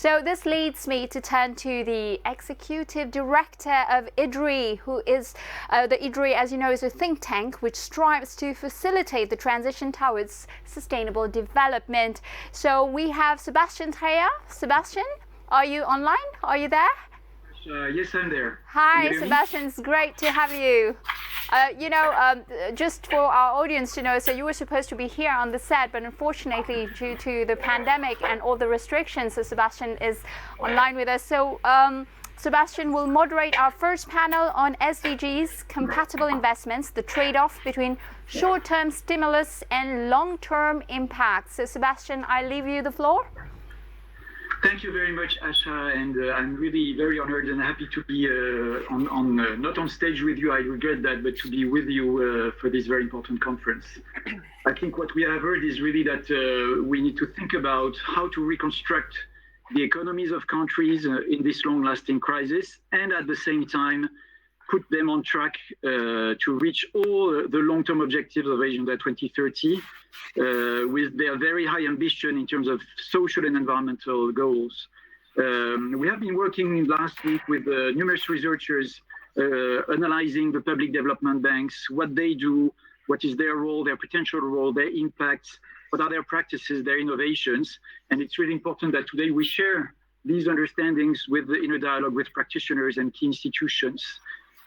So this leads me to turn to the Executive Director of IDDRI, who is the IDDRI, as you know, is a think tank which strives to facilitate the transition towards sustainable development. So we have Sébastien Treyer. Sébastien, are you online? Are you there? Yes, I'm there. Hi, Sébastien. It's great to have you. Just for our audience to know, so you were supposed to be here on the set, but unfortunately, due to the pandemic and all the restrictions, so Sébastien is online with us. So Sébastien will moderate our first panel on SDGs, compatible investments, the trade-off between short-term stimulus and long-term impact. So Sébastien, I leave you the floor. Thank you very much, Asha, and I'm really very honored and happy to be not on stage with you, I regret that, but to be with you for this very important conference. I think what we have heard is really that we need to think about how to reconstruct the economies of countries in this long-lasting crisis, and at the same time, put them on track to reach all the long-term objectives of Agenda 2030 with their very high ambition in terms of social and environmental goals. We have been working last week with numerous researchers analyzing the public development banks, what they do, what is their role, their potential role, their impacts, what are their practices, their innovations. And it's really important that today we share these understandings in a dialogue with practitioners and key institutions.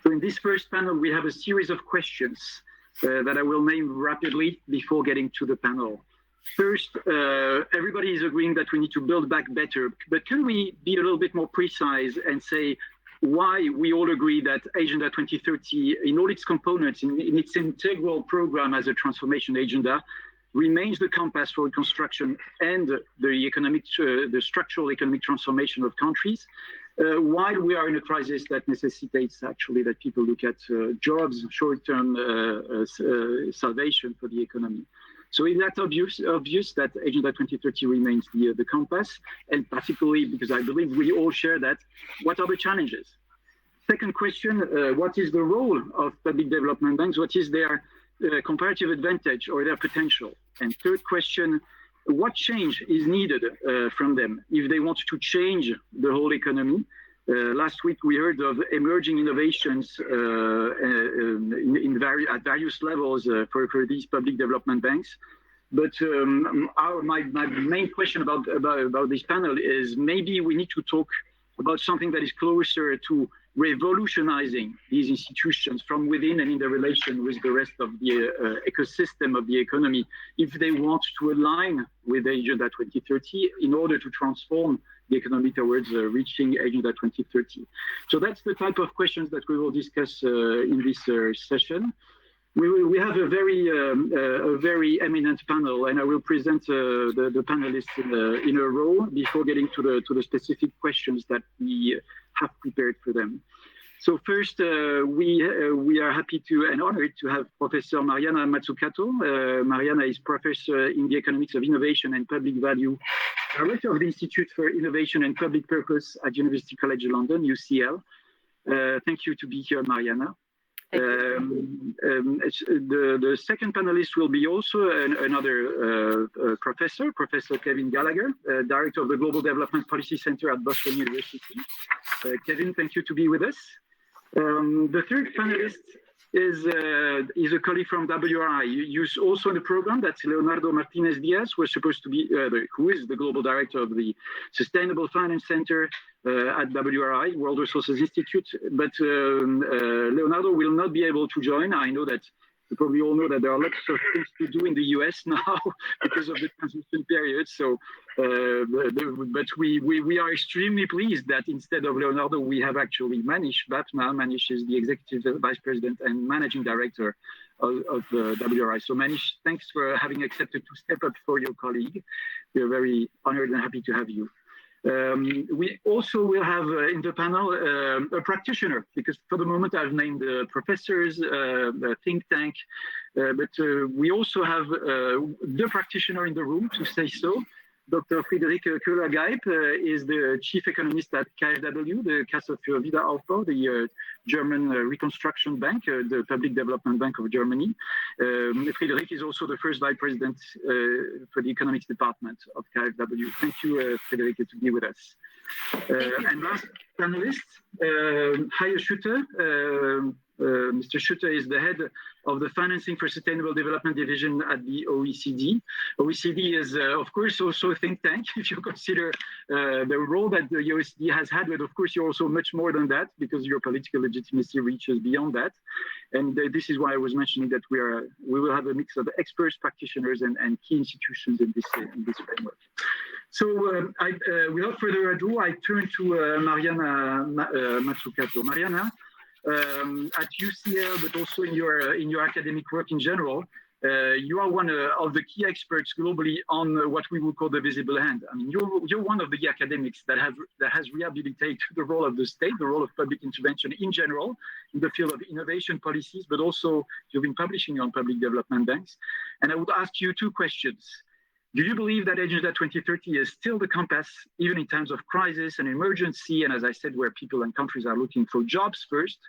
So in this first panel, we have a series of questions that I will name rapidly before getting to the panel. First, everybody is agreeing that we need to build back better, but can we be a little bit more precise and say why we all agree that Agenda 2030, in all its components, in its integral program as a transformation agenda, remains the compass for reconstruction and the structural economic transformation of countries, while we are in a crisis that necessitates actually that people look at jobs, short-term salvation for the economy. So is that obvious that Agenda 2030 remains the compass, and particularly because I believe we all share that, what are the challenges? Second question, what is the role of public development banks? What is their comparative advantage or their potential? And third question, what change is needed from them if they want to change the whole economy? Last week we heard of emerging innovations at various levels for these public development banks. But my main question about this panel is maybe we need to talk about something that is closer to revolutionizing these institutions from within and in the relation with the rest of the ecosystem of the economy, if they want to align with Agenda 2030 in order to transform the economy towards reaching Agenda 2030. So that's the type of questions that we will discuss in this session. We have a very eminent panel, and I will present the panelists in a row before getting to the specific questions that we have prepared for them. So first, we are happy and honored to have Professor Mariana Mazzucato. Mariana is Professor in the Economics of Innovation and Public Value, Director of the Institute for Innovation and Public Purpose at University College London, UCL. Thank you to be here, Mariana. The second panelist will be also another professor, Professor Kevin Gallagher, Director of the Global Development Policy Center at Boston University. Kevin, thank you to be with us. The third panelist is a colleague from WRI. You also in the program, that's Leonardo Martinez-Diaz, who is supposed to be, who is the Global Director of the Sustainable Finance Center at WRI, World Resources Institute. But Leonardo will not be able to join. I know that you probably all know that there are lots of things to do in the US now because of the transition period. So, but we are extremely pleased that instead of Leonardo, we have actually Manish Bhatma. Manish is the Executive Vice President and Managing Director of WRI. So Manish, thanks for having accepted to step up for your colleague. We are very honored and happy to have you. We also will have in the panel a practitioner, because for the moment I've named professors, a think tank, but we also have the practitioner in the room, to say so, Dr. Friederike Köhler-Geib is the chief economist at KfW, the Kasse für Wiederaufbau, the German reconstruction bank, the public development bank of Germany. Friederike is also the first vice president for the economics department of KfW. Thank you, Friederike, to be with us. And last panelist, Heyer Schutte. Mr. Schutte is the head of the Financing for Sustainable Development Division at the OECD. OECD is, of course, also a think tank, if you consider the role that the OECD has had, but of course, you're also much more than that, because your political legitimacy reaches beyond that. And this is why I was mentioning that we will have a mix of experts, practitioners, and key institutions in this framework. So without further ado, I turn to Mariana Mazzucato. Mariana, at UCL, but also in your academic work in general, you are one of the key experts globally on what we would call the visible hand. I mean, you're one of the academics that has rehabilitated the role of the state, the role of public intervention in general, in the field of innovation policies, but also you've been publishing on public development banks. And I would ask you two questions. Do you believe that Agenda 2030 is still the compass, even in times of crisis and emergency, and as I said, where people and countries are looking for jobs first?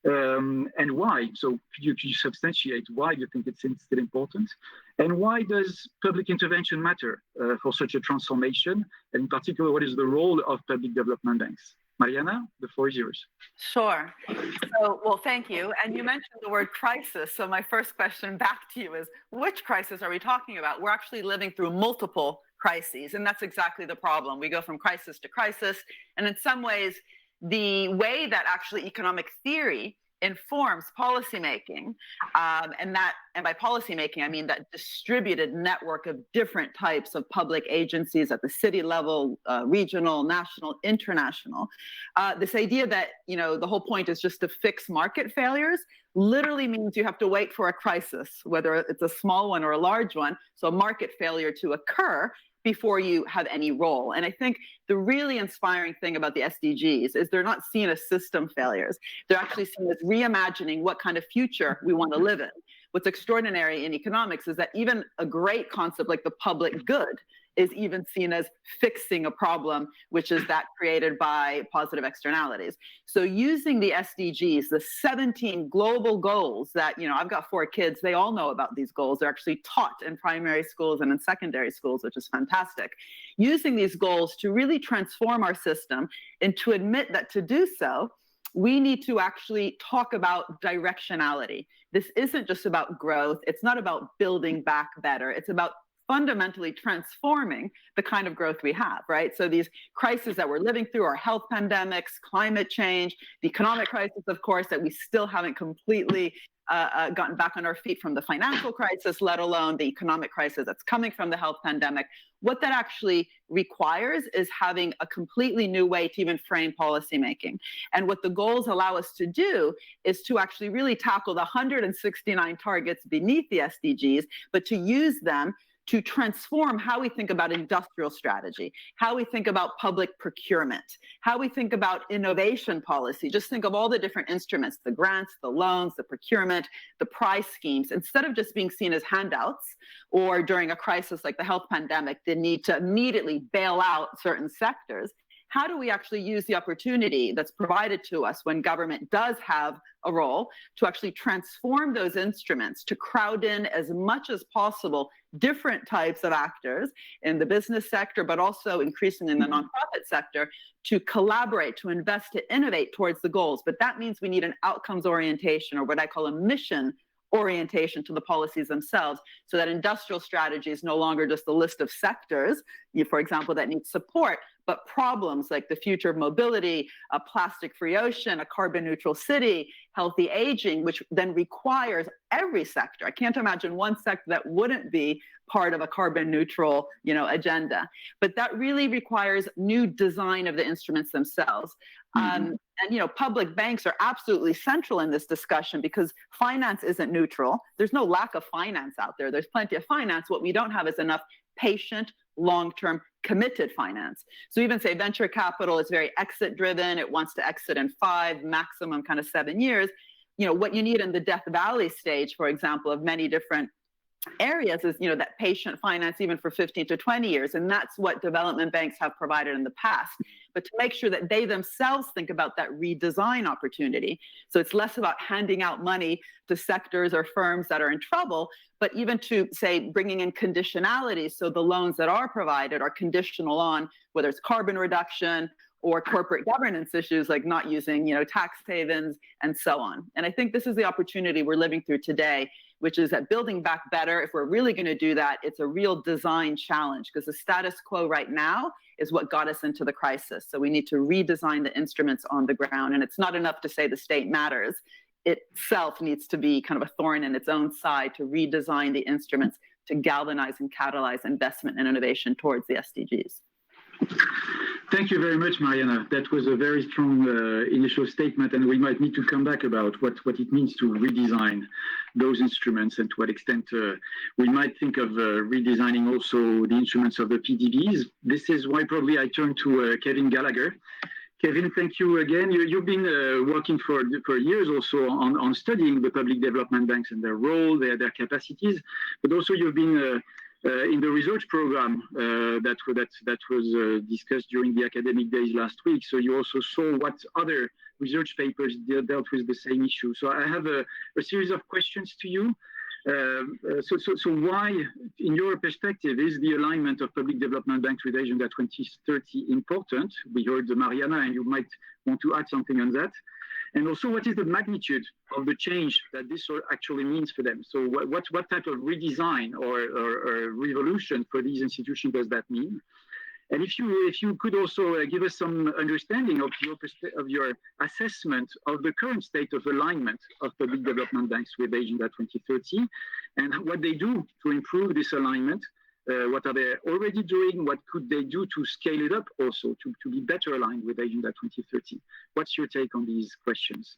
And why? So could you substantiate why you think it's still important? And why does public intervention matter for such a transformation? And in particular, what is the role of public development banks? Mariana, the floor is yours. Sure. So, well, thank you. And you mentioned the word crisis. So my first question back to you is, which crisis are we talking about? We're actually living through multiple crises, and that's exactly the problem. We go from crisis to crisis, and in some ways, the way that actually economic theory informs policymaking, and by policymaking, I mean that distributed network of different types of public agencies at the city level, regional, national, international. This idea that, the whole point is just to fix market failures literally means you have to wait for a crisis, whether it's a small one or a large one, so a market failure to occur before you have any role. And I think the really inspiring thing about the SDGs is they're not seen as system failures. They're actually seen as reimagining what kind of future we want to live in. What's extraordinary in economics is that even a great concept like the public good is even seen as fixing a problem, which is that created by positive externalities. So using the SDGs, the 17 global goals that, I've got 4 kids, they all know about these goals. They're actually taught in primary schools and in secondary schools, which is fantastic. Using these goals to really transform our system and to admit that to do so, we need to actually talk about directionality. This isn't just about growth. It's not about building back better. It's about fundamentally transforming the kind of growth we have, right? So these crises that we're living through are health pandemics, climate change, the economic crisis, of course, that we still haven't completely gotten back on our feet from the financial crisis, let alone the economic crisis that's coming from the health pandemic. What that actually requires is having a completely new way to even frame policymaking. And what the goals allow us to do is to actually really tackle the 169 targets beneath the SDGs, but to use them to transform how we think about industrial strategy, how we think about public procurement, how we think about innovation policy. Just think of all the different instruments, the grants, the loans, the procurement, the prize schemes. Instead of just being seen as handouts, or during a crisis like the health pandemic, the need to immediately bail out certain sectors, how do we actually use the opportunity that's provided to us when government does have a role to actually transform those instruments, to crowd in as much as possible different types of actors in the business sector, but also increasingly in the nonprofit sector, to collaborate, to invest, to innovate towards the goals. But that means we need an outcomes orientation, or what I call a mission orientation to the policies themselves, so that industrial strategy is no longer just a list of sectors, for example, that need support, but problems like the future of mobility, a plastic-free ocean, a carbon-neutral city, healthy aging, which then requires every sector. I can't imagine one sector that wouldn't be part of a carbon-neutral, agenda. But that really requires new design of the instruments themselves. And public banks are absolutely central in this discussion because finance isn't neutral. There's no lack of finance out there. There's plenty of finance. What we don't have is enough patient, long-term, committed finance. So even say venture capital is very exit-driven. It wants to exit in 5, maximum kind of 7 years. What you need in the Death Valley stage, for example, of many different areas is, that patient finance even for 15 to 20 years. And that's what development banks have provided in the past. But to make sure that they themselves think about that redesign opportunity. So it's less about handing out money to sectors or firms that are in trouble, but even to, say, bringing in conditionality. So the loans that are provided are conditional on whether it's carbon reduction or corporate governance issues like not using, tax havens and so on. And I think this is the opportunity we're living through today, which is that building back better, if we're really going to do that, it's a real design challenge because the status quo right now is what got us into the crisis. So we need to redesign the instruments on the ground. And it's not enough to say the state matters. It itself needs to be kind of a thorn in its own side to redesign the instruments to galvanize and catalyze investment and innovation towards the SDGs. Thank you very much, Mariana. That was a very strong initial statement, and we might need to come back about what it means to redesign those instruments and to what extent we might think of redesigning also the instruments of the PDBs. This is why probably I turn to Kevin Gallagher. Kevin, thank you again. You've been working for years also on studying the public development banks and their role, their capacities, but also you've been in the research program that was discussed during the academic days last week. So you also saw what other research papers dealt with the same issue. So I have a series of questions to you. So why, in your perspective, is the alignment of public development banks with Agenda 2030 important? We heard Mariana, and you might want to add something on that. And also, what is the magnitude of the change that this actually means for them? So what type of redesign or revolution for these institutions does that mean? And if you could also give us some understanding of your assessment of the current state of alignment of public development banks with Agenda 2030 and what they do to improve this alignment. What are they already doing? What could they do to scale it up also to be better aligned with Agenda 2030? What's your take on these questions?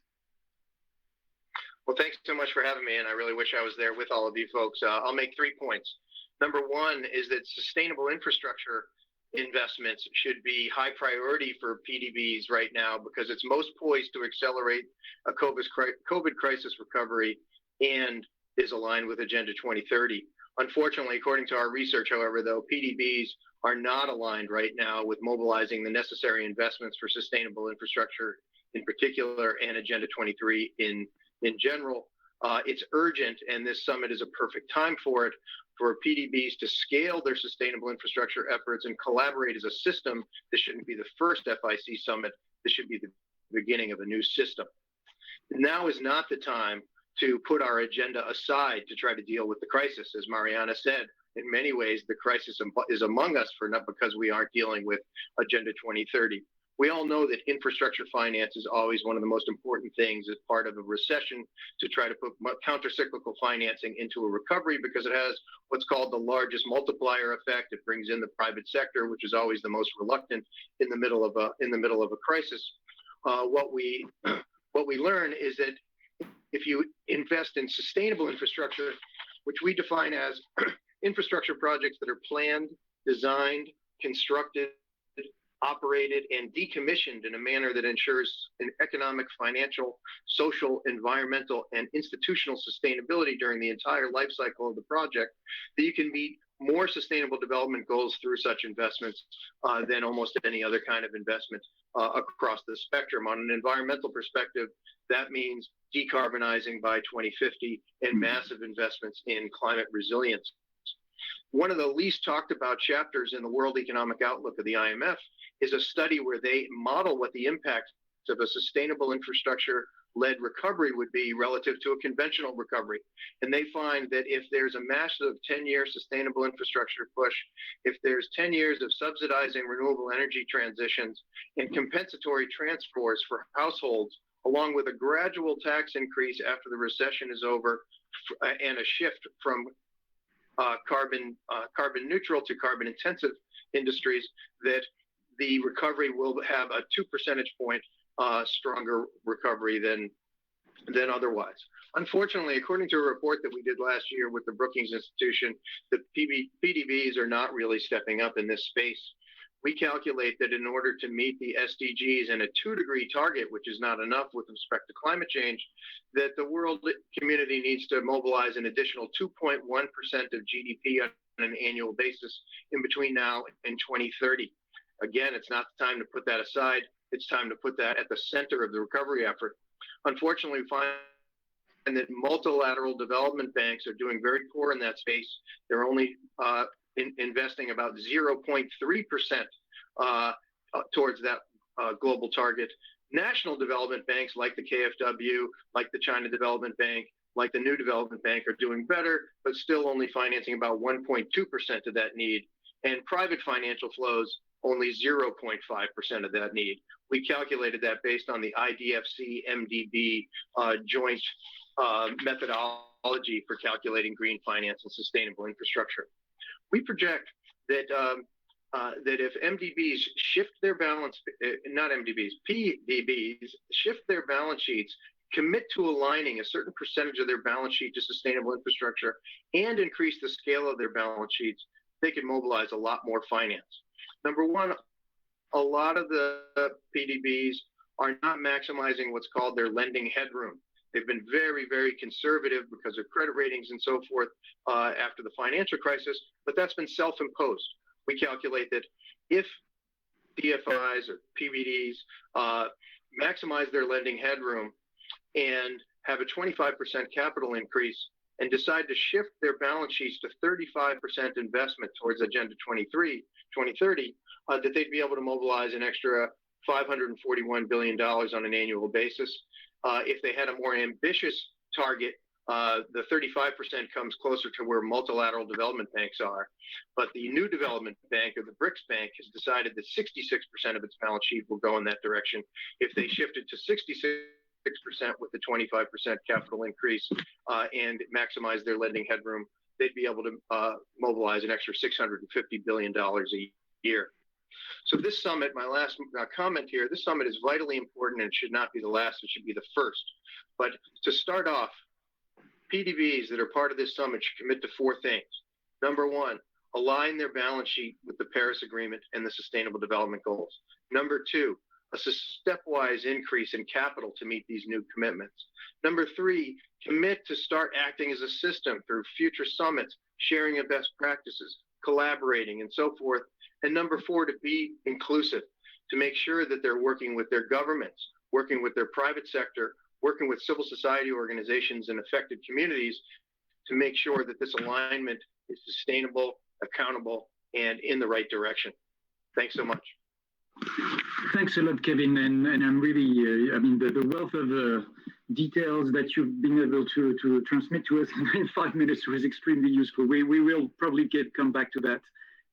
Well, thanks so much for having me, and I really wish I was there with all of you folks. I'll make 3 points. Number one is that sustainable infrastructure investments should be high priority for PDBs right now because it's most poised to accelerate a COVID crisis recovery and is aligned with Agenda 2030. Unfortunately, according to our research, however, though, PDBs are not aligned right now with mobilizing the necessary investments for sustainable infrastructure in particular and Agenda 23 in general. It's urgent, and this summit is a perfect time for it, for PDBs to scale their sustainable infrastructure efforts and collaborate as a system. This shouldn't be the first FIC summit. This should be the beginning of a new system. Now is not the time to put our agenda aside to try to deal with the crisis. As Mariana said, in many ways, the crisis is among us not because we aren't dealing with Agenda 2030. We all know that infrastructure finance is always one of the most important things as part of a recession to try to put countercyclical financing into a recovery because it has what's called the largest multiplier effect. It brings in the private sector, which is always the most reluctant in the middle of a crisis. What we learn is that if you invest in sustainable infrastructure, which we define as infrastructure projects that are planned, designed, constructed, operated, and decommissioned in a manner that ensures an economic, financial, social, environmental, and institutional sustainability during the entire life cycle of the project, that you can meet more sustainable development goals through such investments than almost any other kind of investment across the spectrum. On an environmental perspective, that means decarbonizing by 2050 and massive investments in climate resilience. One of the least talked about chapters in the World Economic Outlook of the IMF is a study where they model what the impact of a sustainable infrastructure-led recovery would be relative to a conventional recovery. And they find that if there's a massive 10-year sustainable infrastructure push, if there's 10 years of subsidizing renewable energy transitions and compensatory transfers for households, along with a gradual tax increase after the recession is over and a shift from carbon neutral to carbon intensive industries, that the recovery will have a 2 percentage point stronger recovery than otherwise. Unfortunately, according to a report that we did last year with the Brookings Institution, the PDBs are not really stepping up in this space. we calculate that in order to meet the SDGs and a 2-degree target, which is not enough with respect to climate change, that the world community needs to mobilize an additional 2.1% of GDP on an annual basis in between now and 2030. Again, it's not the time to put that aside. It's time to put that at the center of the recovery effort. Unfortunately, we find that multilateral development banks are doing very poor in that space. They're only investing about 0.3% towards that global target. National development banks like the KfW, like the China Development Bank, like the New Development Bank are doing better, but still only financing about 1.2% of that need. And private financial flows, only 0.5% of that need. We calculated that based on the IDFC MDB joint methodology for calculating green finance and sustainable infrastructure. We project that that if MDBs shift their balance, not MDBs, PDBs shift their balance sheets, commit to aligning a certain percentage of their balance sheet to sustainable infrastructure, and increase the scale of their balance sheets, they can mobilize a lot more finance. Number one, a lot of the PDBs are not maximizing what's called their lending headroom. They've been very, very conservative because of credit ratings and so forth after the financial crisis, but that's been self-imposed. We calculate that if DFIs or PBDs maximize their lending headroom and have a 25% capital increase and decide to shift their balance sheets to 35% investment towards Agenda 2030, that they'd be able to mobilize an extra $541 billion on an annual basis. If they had a more ambitious target, the 35% comes closer to where multilateral development banks are. But the New Development Bank, or the BRICS Bank, has decided that 66% of its balance sheet will go in that direction. If they shifted to 66% with the 25% capital increase and maximize their lending headroom, they'd be able to mobilize an extra $650 billion a year. So this summit, my last comment here, this summit is vitally important and it should not be the last, it should be the first. But to start off, PDBs that are part of this summit should commit to 4 things. Number one, align their balance sheet with the Paris Agreement and the Sustainable Development Goals. Number 2, a stepwise increase in capital to meet these new commitments. Number 3, commit to start acting as a system through future summits, sharing of best practices, collaborating, and so forth. And number 4, to be inclusive, to make sure that they're working with their governments, working with their private sector, working with civil society organizations and affected communities to make sure that this alignment is sustainable, accountable, and in the right direction. Thanks so much. Thanks a lot, Kevin. And I'm really, I mean, the wealth of details that you've been able to transmit to us in 5 minutes was extremely useful. We will probably come back to that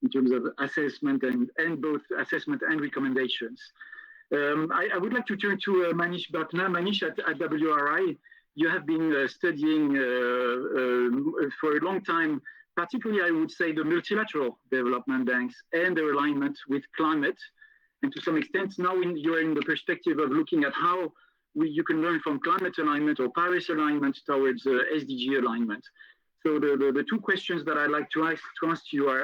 in terms of assessment and both assessment and recommendations. I would like to turn to Manish Bhatna. Manish, at WRI, you have been studying for a long time, particularly I would say the multilateral development banks and their alignment with climate. And to some extent, now you're in the perspective of looking at how you can learn from climate alignment or Paris alignment towards SDG alignment. So the 2 questions that I'd like to ask you are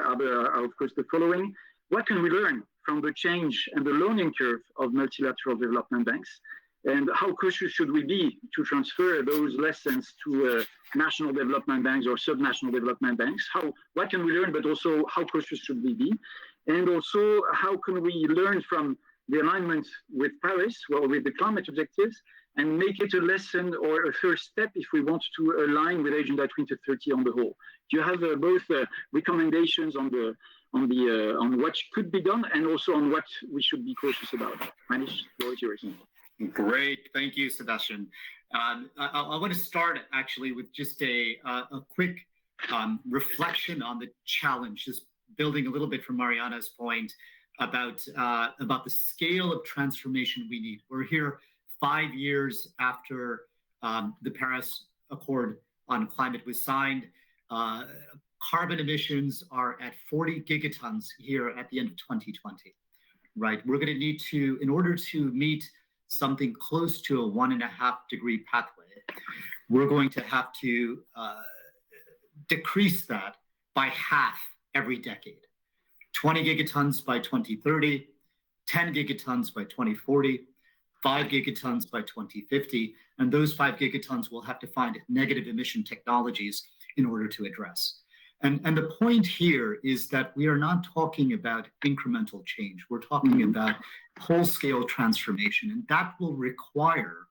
of course, the following. What can we learn from the change and the learning curve of multilateral development banks? And how cautious should we be to transfer those lessons to national development banks or subnational development banks? What can we learn, but also how cautious should we be? And also, how can we learn from the alignment with Paris, or with the climate objectives, and make it a lesson or a first step if we want to align with Agenda 2030 on the whole? Do you have both recommendations on what could be done and also on what we should be cautious about? Manish, the floor is yours. Great, thank you, Sébastien. I want to start actually with just a quick reflection on the challenge, just building a little bit from Mariana's point about the scale of transformation we need. We're here 5 years after the Paris Accord on climate was signed. Carbon emissions are at 40 gigatons here at the end of 2020, right? We're going to need to, in order to meet something close to a 1.5 degree pathway, we're going to have to decrease that by half every decade. 20 gigatons by 2030, 10 gigatons by 2040, 5 gigatons by 2050, and those 5 gigatons will have to find negative emission technologies in order to address. And the point here is that we are not talking about incremental change. We're talking about whole-scale transformation, and that will require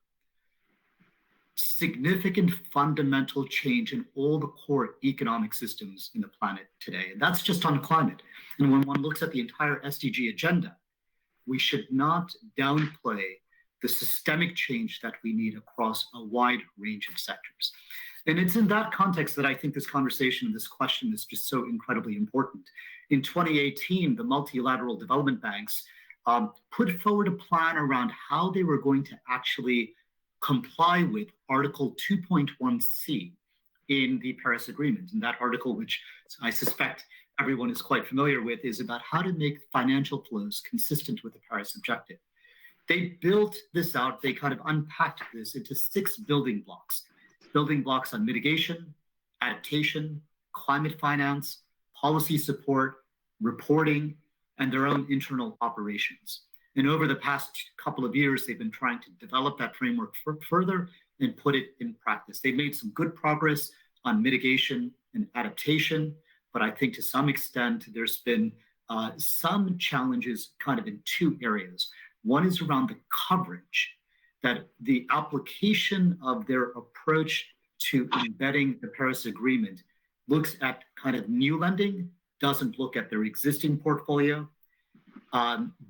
significant fundamental change in all the core economic systems in the planet today. And that's just on climate. And when one looks at the entire SDG agenda, we should not downplay the systemic change that we need across a wide range of sectors. And it's in that context that I think this conversation and this question is just so incredibly important. In 2018, the multilateral development banks put forward a plan around how they were going to actually comply with Article 2.1c in the Paris Agreement. And that article, which I suspect everyone is quite familiar with, is about how to make financial flows consistent with the Paris objective. They built this out, they kind of unpacked this into 6 building blocks on mitigation, adaptation, climate finance, policy support, reporting, and their own internal operations. And over the past couple of years, they've been trying to develop that framework further and put it in practice. They've made some good progress on mitigation and adaptation, but I think to some extent, there's been some challenges kind of in 2 areas. One is around the coverage, that the application of their approach to embedding the Paris Agreement looks at kind of new lending, doesn't look at their existing portfolio,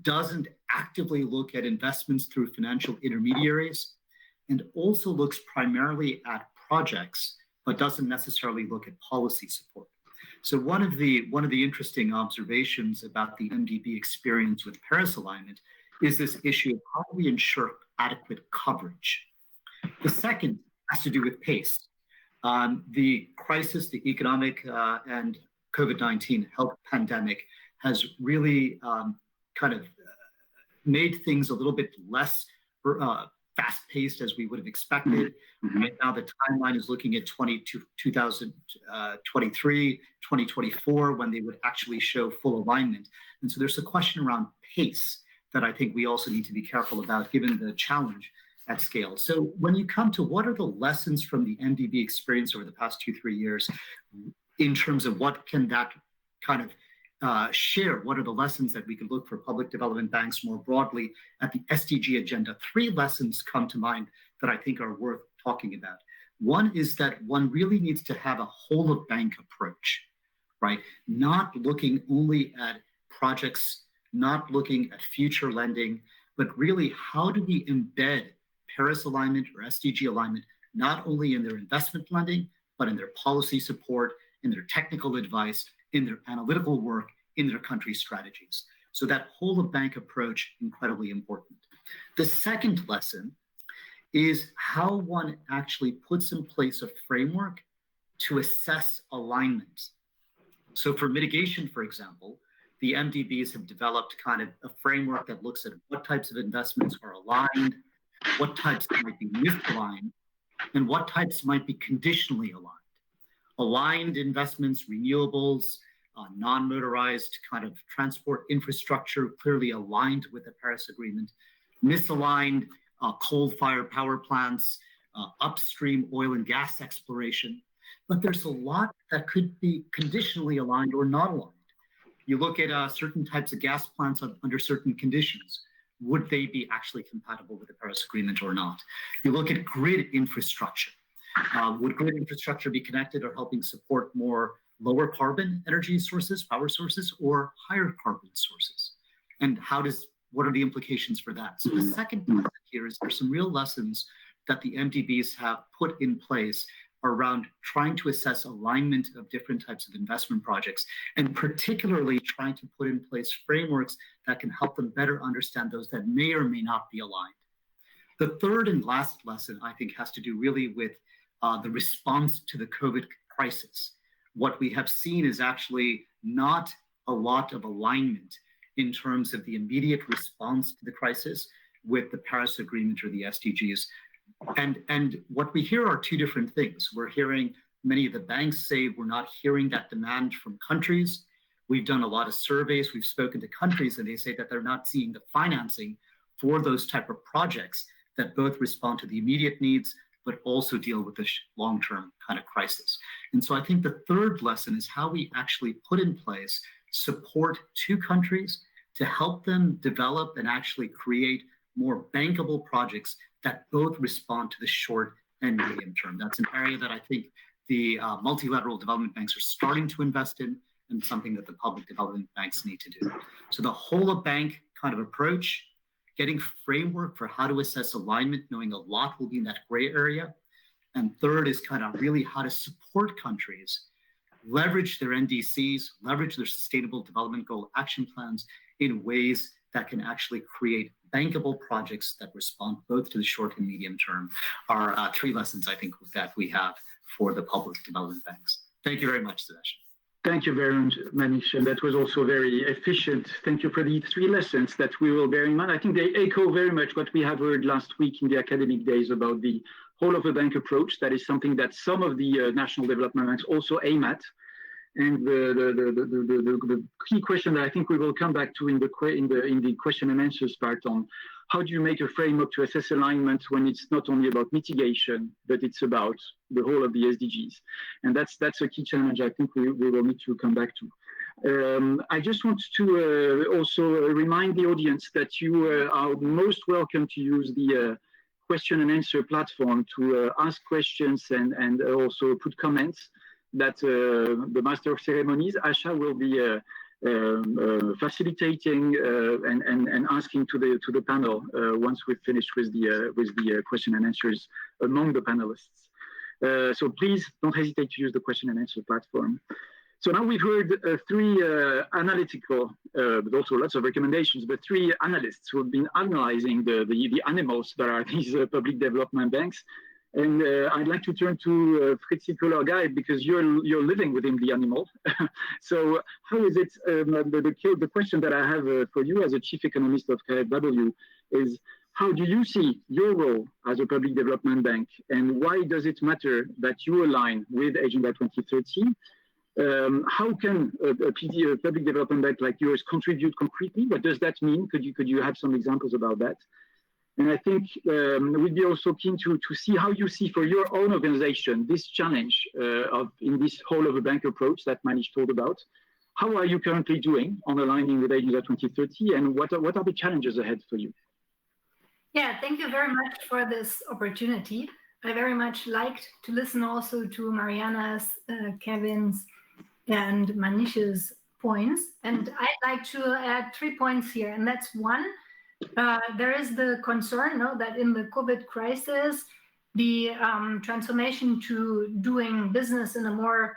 doesn't actively look at investments through financial intermediaries, and also looks primarily at projects, but doesn't necessarily look at policy support. So one of the interesting observations about the MDB experience with Paris alignment is this issue of how do we ensure adequate coverage. The second has to do with pace. The crisis, the economic and COVID-19 health pandemic has really made things a little bit less fast-paced as we would have expected. Right now, the timeline is looking at 2023, 2024, when they would actually show full alignment. And so there's a question around pace that I think we also need to be careful about, given the challenge at scale. So when you come to what are the lessons from the MDB experience over the past 2-3 years, in terms of what can that kind of share, what are the lessons that we could look for public development banks more broadly at the SDG agenda? 3 lessons come to mind that I think are worth talking about. One is that one really needs to have a whole of bank approach, right? Not looking only at projects, not looking at future lending, but really how do we embed Paris alignment or SDG alignment, not only in their investment lending, but in their policy support, in their technical advice, in their analytical work, in their country strategies. So that whole of bank approach, incredibly important. The second lesson is how one actually puts in place a framework to assess alignment. So for mitigation, for example, the MDBs have developed kind of a framework that looks at what types of investments are aligned, what types might be misaligned, and what types might be conditionally aligned. Aligned investments, renewables, non-motorized kind of transport infrastructure, clearly aligned with the Paris Agreement. Misaligned, coal-fired power plants, upstream oil and gas exploration. But there's a lot that could be conditionally aligned or not aligned. You look at certain types of gas plants under certain conditions. Would they be actually compatible with the Paris Agreement or not? You look at grid infrastructure. Would grid infrastructure be connected or helping support more lower carbon energy sources, power sources, or higher carbon sources? And what are the implications for that? So the second part here is there's some real lessons that the MDBs have put in place around trying to assess alignment of different types of investment projects, and particularly trying to put in place frameworks that can help them better understand those that may or may not be aligned. The third and last lesson, I think, has to do really with the response to the COVID crisis. What we have seen is actually not a lot of alignment in terms of the immediate response to the crisis with the Paris Agreement or the SDGs. And what we hear are 2 different things. We're hearing many of the banks say we're not hearing that demand from countries. We've done a lot of surveys. We've spoken to countries, and they say that they're not seeing the financing for those type of projects that both respond to the immediate needs, but also deal with the long-term kind of crisis. And so I think the third lesson is how we actually put in place support to countries to help them develop and actually create more bankable projects that both respond to the short and medium term. That's an area that I think the multilateral development banks are starting to invest in, and something that the public development banks need to do. So the whole of bank kind of approach, getting framework for how to assess alignment, knowing a lot will be in that gray area. And third is kind of really how to support countries, leverage their NDCs, leverage their sustainable development goal action plans in ways that can actually create bankable projects that respond both to the short and medium term are three lessons I think that we have for the public development banks. Thank you very much, Sébastien. Thank you very much, Manish, and that was also very efficient. Thank you for the three lessons that we will bear in mind. I think they echo very much what we have heard last week in the academic days about the whole of the bank approach. That is something that some of the national development banks also aim at. And the key question that I think we will come back to in the question and answers part on how do you make a framework to assess alignment when it's not only about mitigation, but it's about the whole of the SDGs. And that's a key challenge I think we will need to come back to. I just want to also remind the audience that you are most welcome to use the question and answer platform to ask questions and also put comments that the Master of Ceremonies, Asha, will be facilitating and asking to the panel once we've finished with the question and answers among the panelists. So please don't hesitate to use the question and answer platform. So now we've heard three analytical, but also lots of recommendations, but three analysts who have been analyzing the animals that are these public development banks. And I'd like to turn to Fritzi Kohler-Geib because you're living within the animal. So how is it, the question that I have for you as a chief economist of KfW is, how do you see your role as a public development bank, and why does it matter that you align with Agenda 2030? How can a public development bank like yours contribute concretely? What does that mean? Could you have some examples about that? And I think we'd be also keen to see how you see for your own organization this challenge in this whole of a bank approach that Manish told about. How are you currently doing on aligning with Agenda 2030, and what are the challenges ahead for you? Yeah, thank you very much for this opportunity. I very much liked to listen also to Mariana's, Kevin's, and Manish's points. And I'd like to add 3 points here, and that's one. There is the concern that in the COVID crisis, the transformation to doing business in a more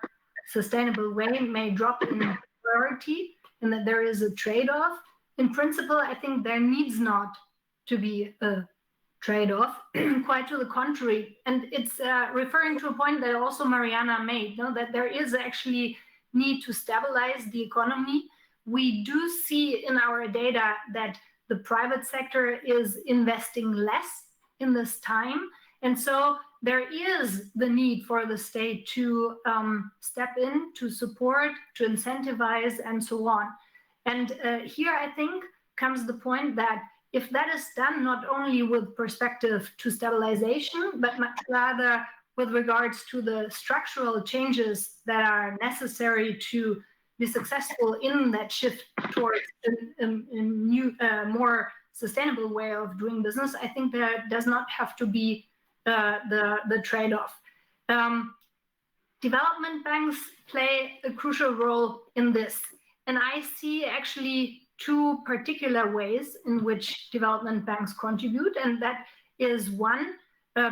sustainable way may drop in priority, and that there is a trade-off. In principle, I think there needs not to be a trade-off, quite to the contrary. And it's referring to a point that also Mariana made, that there is actually need to stabilize the economy. We do see in our data that the private sector is investing less in this time. And so there is the need for the state to step in, to support, to incentivize, and so on. And here, I think, comes the point that if that is done not only with perspective to stabilization, but much rather with regards to the structural changes that are necessary to be successful in that shift towards a new, more sustainable way of doing business, I think there does not have to be the trade-off. Development banks play a crucial role in this. And I see actually two particular ways in which development banks contribute. And that is one,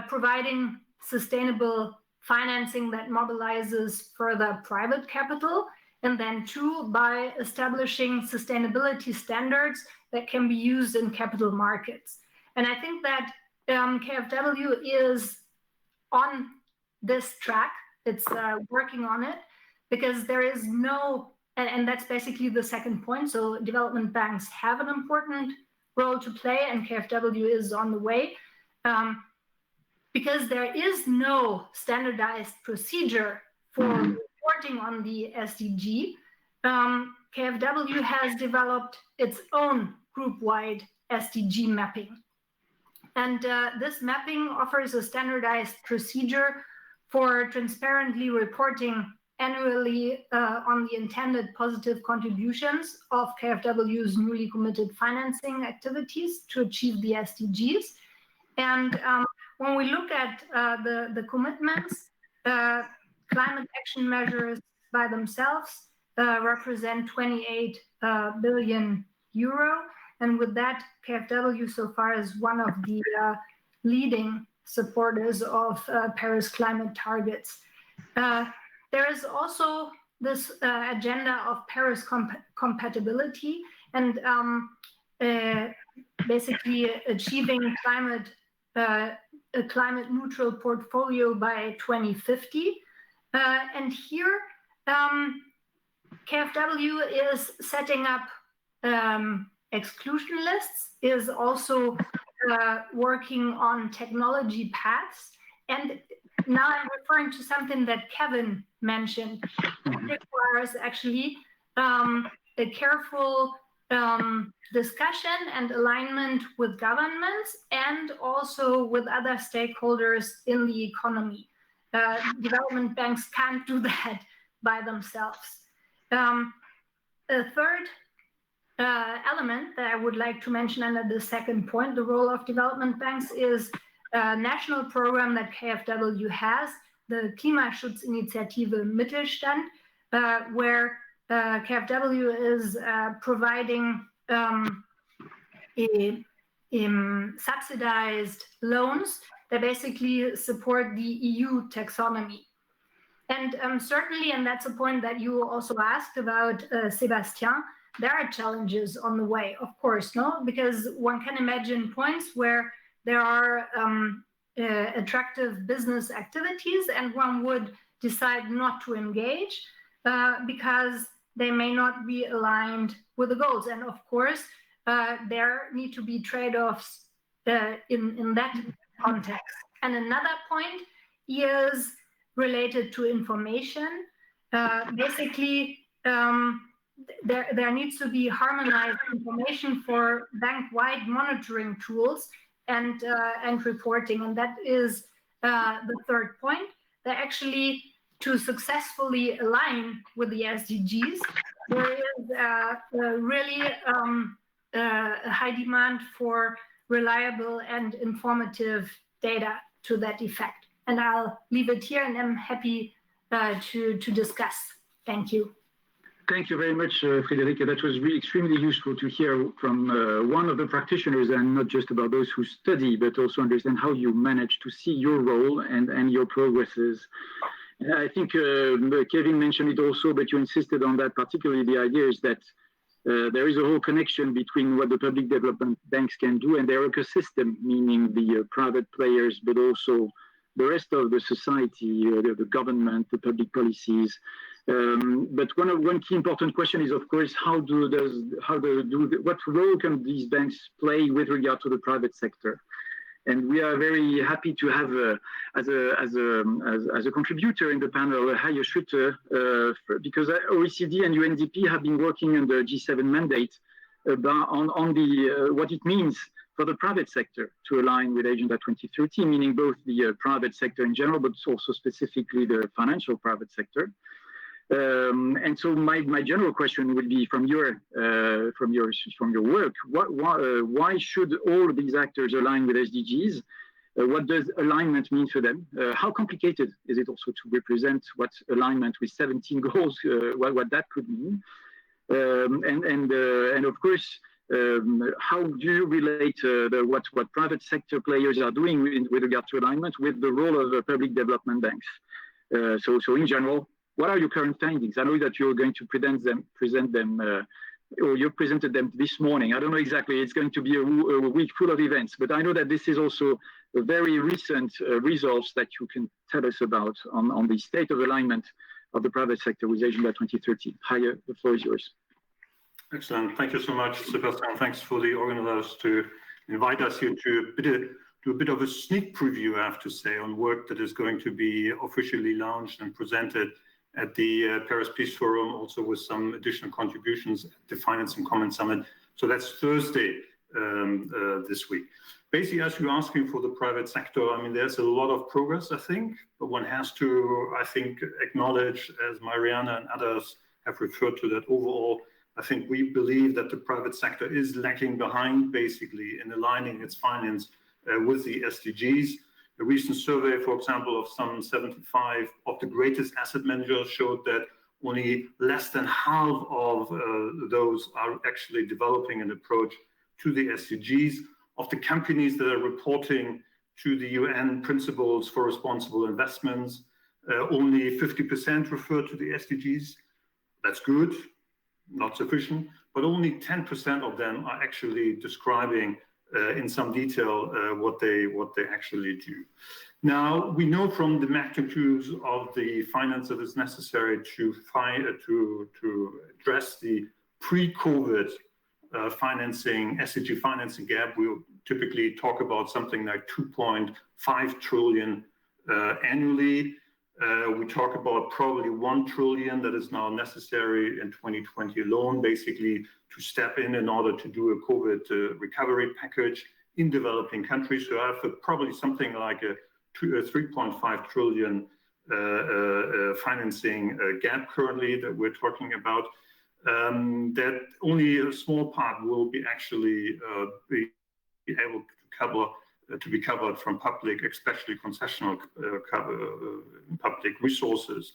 providing sustainable financing that mobilizes further private capital. And then two, by establishing sustainability standards that can be used in capital markets. And I think that KfW is on this track. It's working on it because there is no, and that's basically the second point. So development banks have an important role to play, and KfW is on the way. Because there is no standardized procedure for reporting on the SDG, KfW has developed its own group-wide SDG mapping. And this mapping offers a standardized procedure for transparently reporting annually on the intended positive contributions of KfW's newly committed financing activities to achieve the SDGs. And when we look at the commitments, climate action measures by themselves represent 28 billion euro. And with that, KfW so far is one of the leading supporters of Paris climate targets. There is also this agenda of Paris compatibility and basically achieving a climate neutral portfolio by 2050. And here, KfW is setting up exclusion lists, is also working on technology paths. And now I'm referring to something that Kevin mentioned. It requires actually a careful discussion and alignment with governments and also with other stakeholders in the economy. Development banks can't do that by themselves. A third element that I would like to mention under the second point, the role of development banks, is a national program that KfW has, the Klimaschutzinitiative Mittelstand, where KfW is providing subsidized loans that basically support the EU taxonomy. And certainly, and that's a point that you also asked about, Sébastien, there are challenges on the way, of course, no? Because one can imagine points where there are attractive business activities and one would decide not to engage because they may not be aligned with the goals. And of course, there need to be trade-offs in that context. And another point is related to information. Basically, there needs to be harmonized information for bank-wide monitoring tools and reporting. And that is the third point, that actually to successfully align with the SDGs, there is really a high demand for reliable and informative data to that effect. And I'll leave it here and I'm happy to discuss. Thank you. Thank you very much, Friederike. That was really extremely useful to hear from one of the practitioners, and not just about those who study, but also understand how you manage to see your role and your progresses. And I think Kevin mentioned it also, but you insisted on that particularly. The idea is that there is a whole connection between what the public development banks can do and their ecosystem, meaning the private players, but also the rest of the society, the government, the public policies. But one key important question is, of course, what role can these banks play with regard to the private sector? And we are very happy to have, as a contributor in the panel, Haye Schutte, because OECD and UNDP have been working on the G7 mandate on what it means for the private sector to align with Agenda 2030, meaning both the private sector in general, but also specifically the financial private sector. And so my general question would be, from your work, why should all of these actors align with SDGs? What does alignment mean for them? How complicated is it also to represent what alignment with 17 goals, what that could mean? And of course, how do you relate what private sector players are doing with regard to alignment with the role of public development banks? So in general, what are your current findings? I know that you're going to present them, or you presented them this morning. I don't know exactly. It's going to be a week full of events, but I know that this is also a very recent results that you can tell us about on the state of alignment of the private sector with Agenda 2030. Haye, the floor is yours. Excellent. Thank you so much, Sébastien. Thanks for the organizers to invite us here to do a bit of a sneak preview, I have to say, on work that is going to be officially launched and presented at the Paris Peace Forum, also with some additional contributions at the Finance and Commons Summit. So that's Thursday this week. Basically, as you're asking for the private sector, I mean, there's a lot of progress, I think, but one has to, I think, acknowledge, as Mariana and others have referred to, that overall, I think we believe that the private sector is lagging behind, basically, in aligning its finance with the SDGs. A recent survey, for example, of some 75 of the greatest asset managers showed that only less than half of those are actually developing an approach to the SDGs. Of the companies that are reporting to the UN principles for responsible investments, only 50% refer to the SDGs. That's good, not sufficient, but only 10% of them are actually describing in some detail what they actually do. Now, we know from the magnitudes of the finance that is necessary to address the pre-COVID financing, SDG financing gap. We typically talk about something like 2.5 trillion annually. We talk about probably 1 trillion that is now necessary in 2020 alone, basically to step in order to do a COVID recovery package in developing countries. So I have probably something like a 3.5 trillion financing gap currently that we're talking about. That only a small part will be actually be able to be covered from public, especially concessional public resources.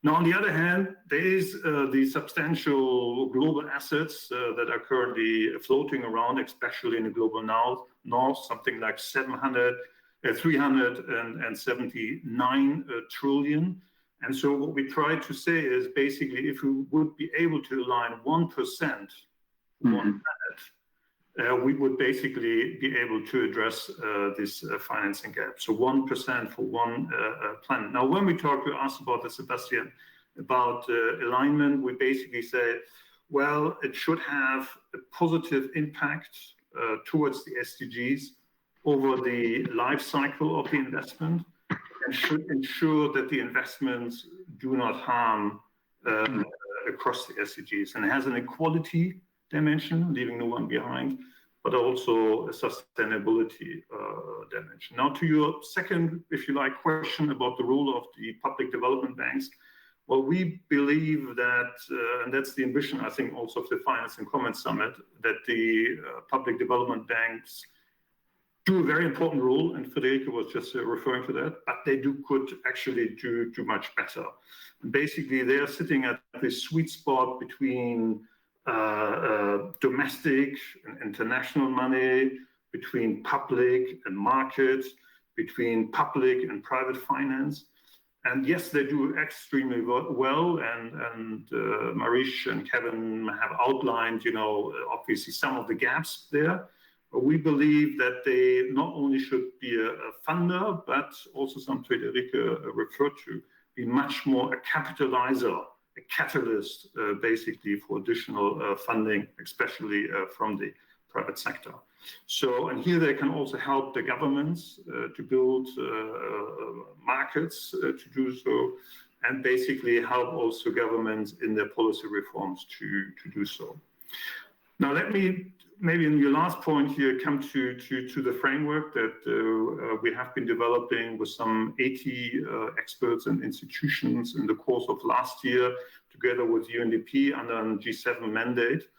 Now, on the other hand, there is the substantial global assets that are currently floating around, especially in the global north, something like 379 trillion. And so what we try to say is basically if we would be able to align 1% one planet, we would basically be able to address this financing gap. So 1% for one planet. Now, when we talk to us about the Sébastien, about alignment, we basically say, well, it should have a positive impact towards the SDGs over the life cycle of the investment, and should ensure that the investments do not harm across the SDGs, and it has an equality dimension, leaving no one behind, but also a sustainability dimension. Now, to your second, if you like, question about the role of the public development banks. Well, we believe that, and that's the ambition, I think, also of the Finance and Commons Summit, that the public development banks do a very important role, and Federica was just referring to that, but they could actually do much better. And basically, they are sitting at this sweet spot between domestic and international money, between public and market, between public and private finance. And yes, they do extremely well, and Marish and Kevin have outlined, obviously some of the gaps there. But we believe that they not only should be a funder, but also, some Federica referred to, be much more a capitalizer, a catalyst, basically, for additional funding, especially from the private sector. So, and here they can also help the governments to build markets to do so, and basically help also governments in their policy reforms to do so. Now, let me, maybe in your last point here, come to the framework that we have been developing with some 80 experts and institutions in the course of last year, together with UNDP under a G7 mandate.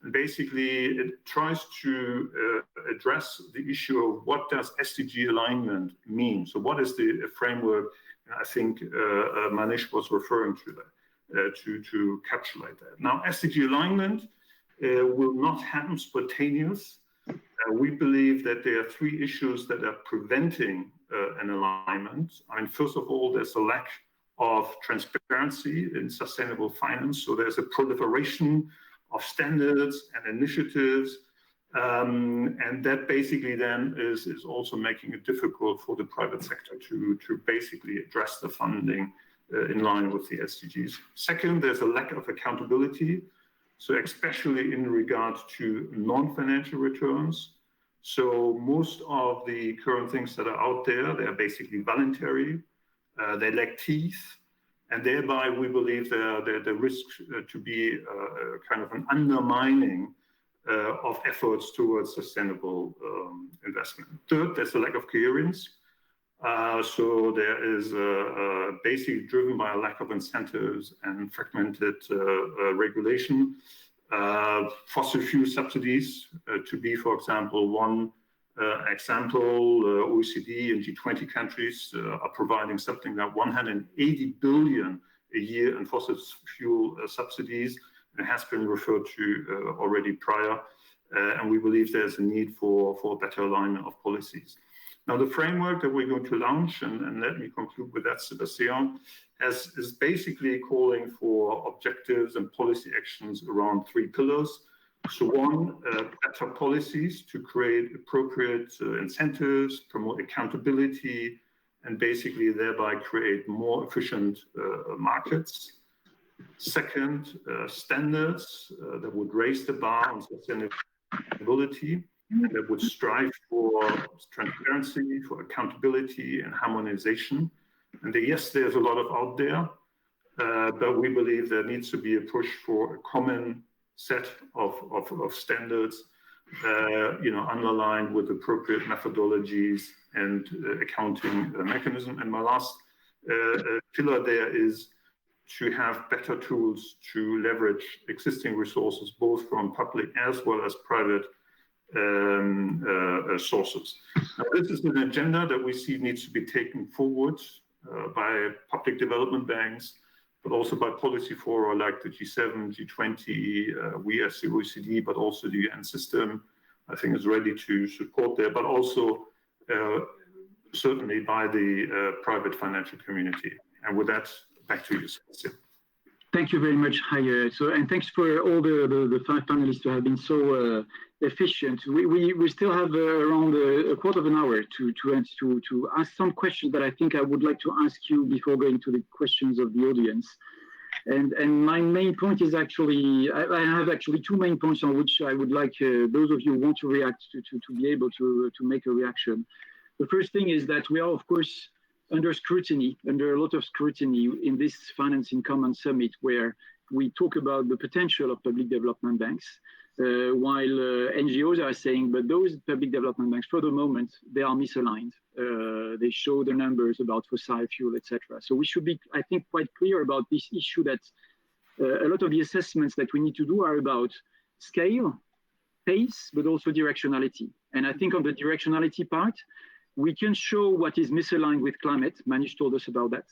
And basically, it tries to address the issue of what does SDG alignment mean? So what is the framework? And I think Manish was referring to that, to capsulate that. Now, SDG alignment will not happen spontaneous. We believe that there are three issues that are preventing an alignment. I mean, first of all, there's a lack of transparency in sustainable finance. So there's a proliferation of standards and initiatives. And that basically then is also making it difficult for the private sector to basically address the funding in line with the SDGs. Second, there's a lack of accountability. So especially in regard to non-financial returns. So most of the current things that are out there, they are basically voluntary, they lack teeth, And thereby, we believe the risk to be kind of an undermining of efforts towards sustainable investment. Third, there's a lack of coherence. So there is basically driven by a lack of incentives and fragmented regulation. Fossil fuel subsidies to be, for example, one example. OECD and G20 countries are providing something like 180 billion a year in fossil fuel subsidies. It has been referred to already prior, and we believe there's a need for better alignment of policies. Now, the framework that we're going to launch, and let me conclude with that, Sébastien, is basically calling for objectives and policy actions around 3 pillars. So one, better policies to create appropriate incentives, promote accountability, and basically thereby create more efficient markets. Second, standards that would raise the bar on sustainability, that would strive for transparency, for accountability and harmonization. And yes, there's a lot out there, but we believe there needs to be a push for a common set of standards, underlined with appropriate methodologies and accounting mechanism. And my last pillar there is to have better tools to leverage existing resources, both from public as well as private sources. Now, this is an agenda that we see needs to be taken forward by public development banks, but also by policy fora like the G7, G20, we as the OECD, but also the UN system, I think is ready to support there, but also certainly by the private financial community. And with that, back to you, Sébastien. Thank you very much, Javier. And thanks for all the 5 panelists who have been so efficient. We still have around a quarter of an hour to ask some questions that I think I would like to ask you before going to the questions of the audience. And my main point is actually, I have actually 2 main points on which I would like those of you who want to react to be able to make a reaction. The first thing is that we are, of course, under a lot of scrutiny in this Financing Commons Summit, where we talk about the potential of public development banks, while NGOs are saying, but those public development banks, for the moment, they are misaligned. They show the numbers about fossil fuel, etc. So we should be, I think, quite clear about this issue that a lot of the assessments that we need to do are about scale, pace, but also directionality. And I think on the directionality part, we can show what is misaligned with climate. Manish told us about that.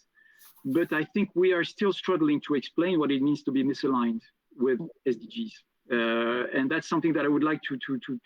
But I think we are still struggling to explain what it means to be misaligned with SDGs. And that's something that I would like to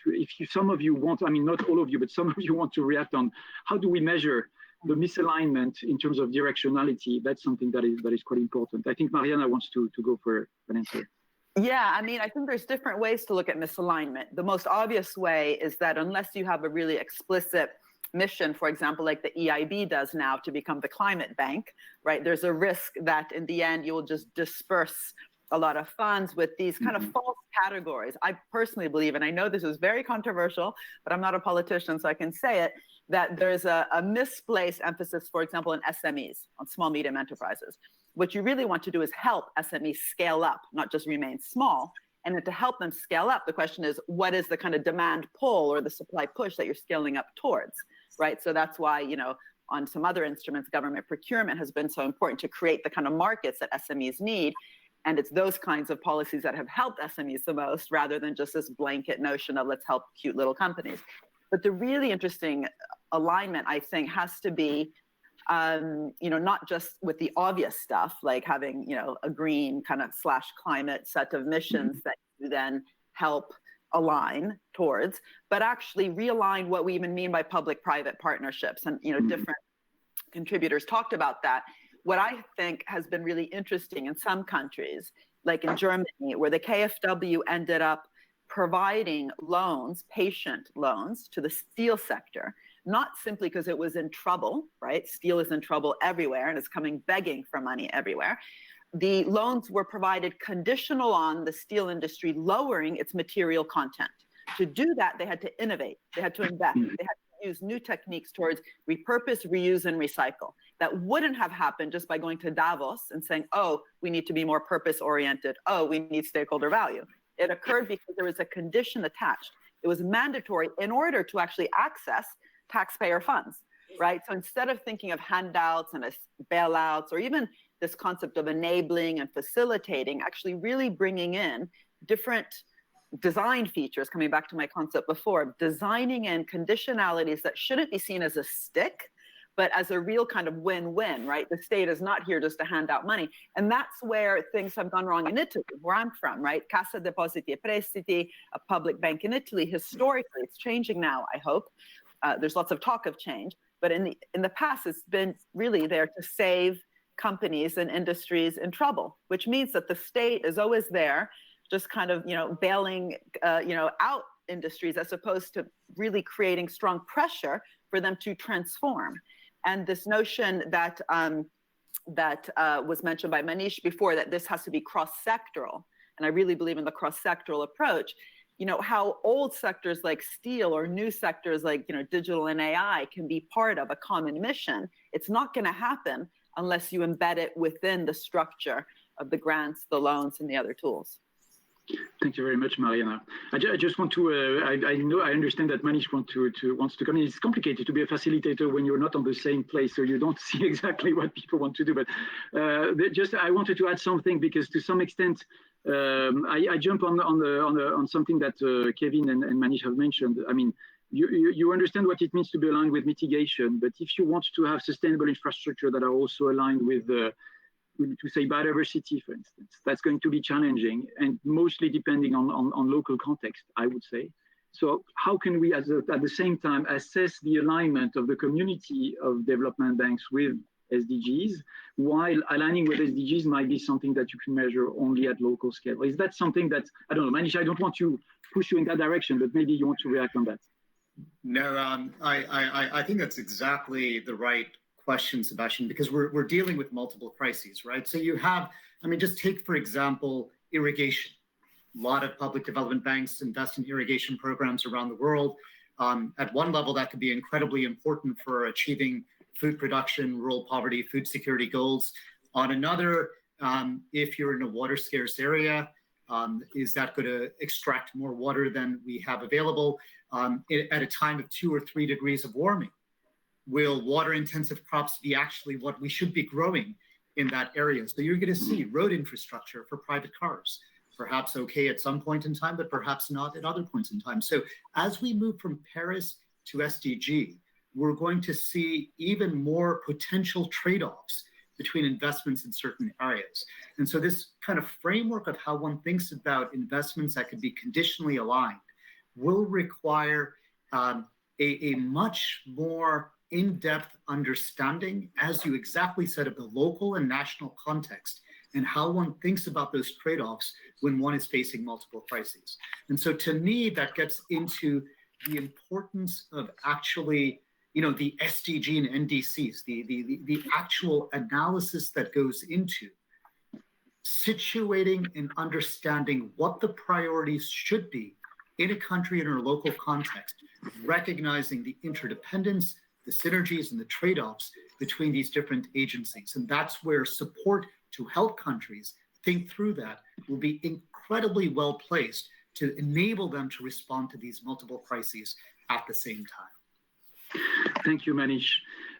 if some of you want, I mean, not all of you, but some of you want to react on, how do we measure the misalignment in terms of directionality? That's something that is quite important. I think Mariana wants to go for an answer. Yeah, I mean, I think there's different ways to look at misalignment. The most obvious way is that unless you have a really explicit mission, for example, like the EIB does now to become the climate bank, right? There's a risk that in the end you will just disperse a lot of funds with these kind of false categories. I personally believe, and I know this is very controversial, but I'm not a politician, so I can say it, that there's a misplaced emphasis, for example, in SMEs, on small, medium enterprises. What you really want to do is help SMEs scale up, not just remain small. And then to help them scale up, the question is, what is the kind of demand pull or the supply push that you're scaling up towards, right? So that's why, on some other instruments, government procurement has been so important to create the kind of markets that SMEs need. And it's those kinds of policies that have helped SMEs the most, rather than just this blanket notion of let's help cute little companies. But the really interesting alignment, I think, has to be, not just with the obvious stuff, like having, a green kind of / climate set of missions that you then help align towards, but actually realign what we even mean by public-private partnerships. And, different contributors talked about that. What I think has been really interesting in some countries, like in Germany, where the KfW ended up providing loans, patient loans, to the steel sector, not simply because it was in trouble, right? Steel is in trouble everywhere and it's coming begging for money everywhere. The loans were provided conditional on the steel industry lowering its material content. To do that, they had to innovate, they had to invest, they had to use new techniques towards repurpose, reuse, and recycle. that wouldn't have happened just by going to Davos and saying, oh, we need to be more purpose-oriented. Oh, we need stakeholder value. It occurred because there was a condition attached. It was mandatory in order to actually access taxpayer funds, right? So instead of thinking of handouts and bailouts, or even this concept of enabling and facilitating, actually really bringing in different design features, coming back to my concept before, designing in conditionalities that shouldn't be seen as a stick, but as a real kind of win-win, right? The state is not here just to hand out money. And that's where things have gone wrong in Italy, where I'm from, right? Cassa Depositi e Prestiti, a public bank in Italy. Historically, it's changing now, I hope. There's lots of talk of change, but in the past, it's been really there to save companies and industries in trouble, which means that the state is always there, just kind of, bailing, out industries as opposed to really creating strong pressure for them to transform. And this notion that was mentioned by Manish before, that this has to be cross-sectoral, and I really believe in the cross-sectoral approach. How old sectors like steel or new sectors like digital and AI can be part of a common mission. It's not going to happen unless you embed it within the structure of the grants, the loans, and the other tools. Thank you very much, Mariana. I just want to, I understand that Manish wants to come in. It's complicated to be a facilitator when you're not on the same place, so you don't see exactly what people want to do. But I wanted to add something, because to some extent, I jump on something that Kevin and Manish have mentioned. I mean, you understand what it means to be aligned with mitigation, but if you want to have sustainable infrastructure that are also aligned with to say biodiversity, for instance, that's going to be challenging, and mostly depending on local context, I would say. So how can we, at the same time, assess the alignment of the community of development banks with SDGs, while aligning with SDGs might be something that you can measure only at local scale? Is that something that, I don't know, Manish, I don't want to push you in that direction, but maybe you want to react on that. No, I think that's exactly the right question, Sebastian, because we're dealing with multiple crises, right? So you have, just take, for example, irrigation. A lot of public development banks invest in irrigation programs around the world. At one level, that could be incredibly important for achieving food production, rural poverty, food security goals. On another, if you're in a water scarce area, is that going to extract more water than we have available at a time of 2 or 3 degrees of warming? Will water-intensive crops be actually what we should be growing in that area? So you're going to see road infrastructure for private cars, perhaps okay at some point in time, but perhaps not at other points in time. So as we move from Paris to SDG, we're going to see even more potential trade-offs between investments in certain areas. And so this kind of framework of how one thinks about investments that could be conditionally aligned will require a much more in-depth understanding, as you exactly said, of the local and national context and how one thinks about those trade-offs when one is facing multiple crises. And so to me, that gets into the importance of actually, the SDG and NDCs, the actual analysis that goes into situating and understanding what the priorities should be in a country in a local context, recognizing the interdependence, the synergies, and the trade-offs between these different agencies. And that's where support to help countries think through that will be incredibly well placed to enable them to respond to these multiple crises at the same time. Thank you, Manish.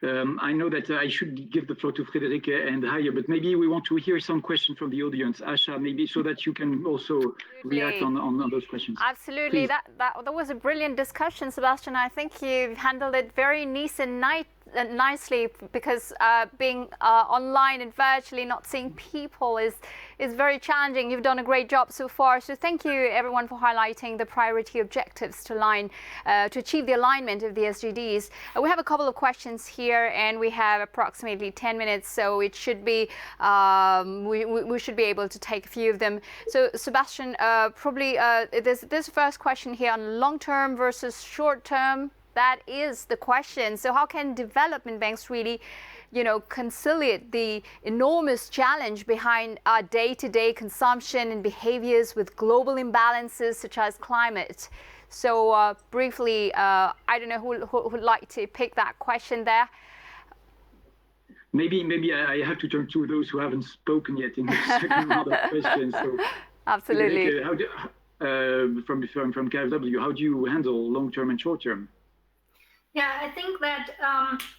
I know that I should give the floor to Friederike and Haye, but maybe we want to hear some questions from the audience. Asha, maybe so that you can also react on those questions. Absolutely. That was a brilliant discussion, Sebastian. I think you've handled it very nicely, because being online and virtually not seeing people is very challenging. You've done a great job so far. So thank you, everyone, for highlighting the priority objectives to achieve the alignment of the SDGs. We have a couple of questions here, and we have approximately 10 minutes, so it should be we should be able to take a few of them. So Sebastian, probably there's this first question here on long-term versus short-term. That is the question. So how can development banks really, conciliate the enormous challenge behind our day-to-day consumption and behaviors with global imbalances such as climate? So briefly, I don't know who would like to pick that question there. maybe I have to turn to those who haven't spoken yet in the second round of questions. So, absolutely. How do, from KfW, how do you handle long-term and short-term? Yeah, I think that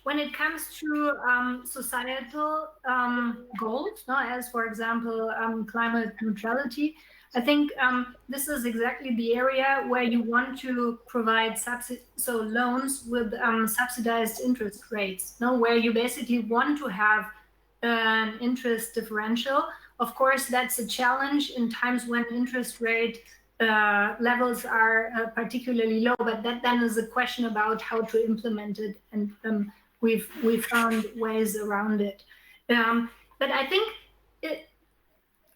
when it comes to societal goals, as for example climate neutrality, I think this is exactly the area where you want to provide loans with subsidized interest rates, where you basically want to have an interest differential. Of course, that's a challenge in times when interest rate levels are particularly low, but that then is a question about how to implement it, and we've found ways around it. But I think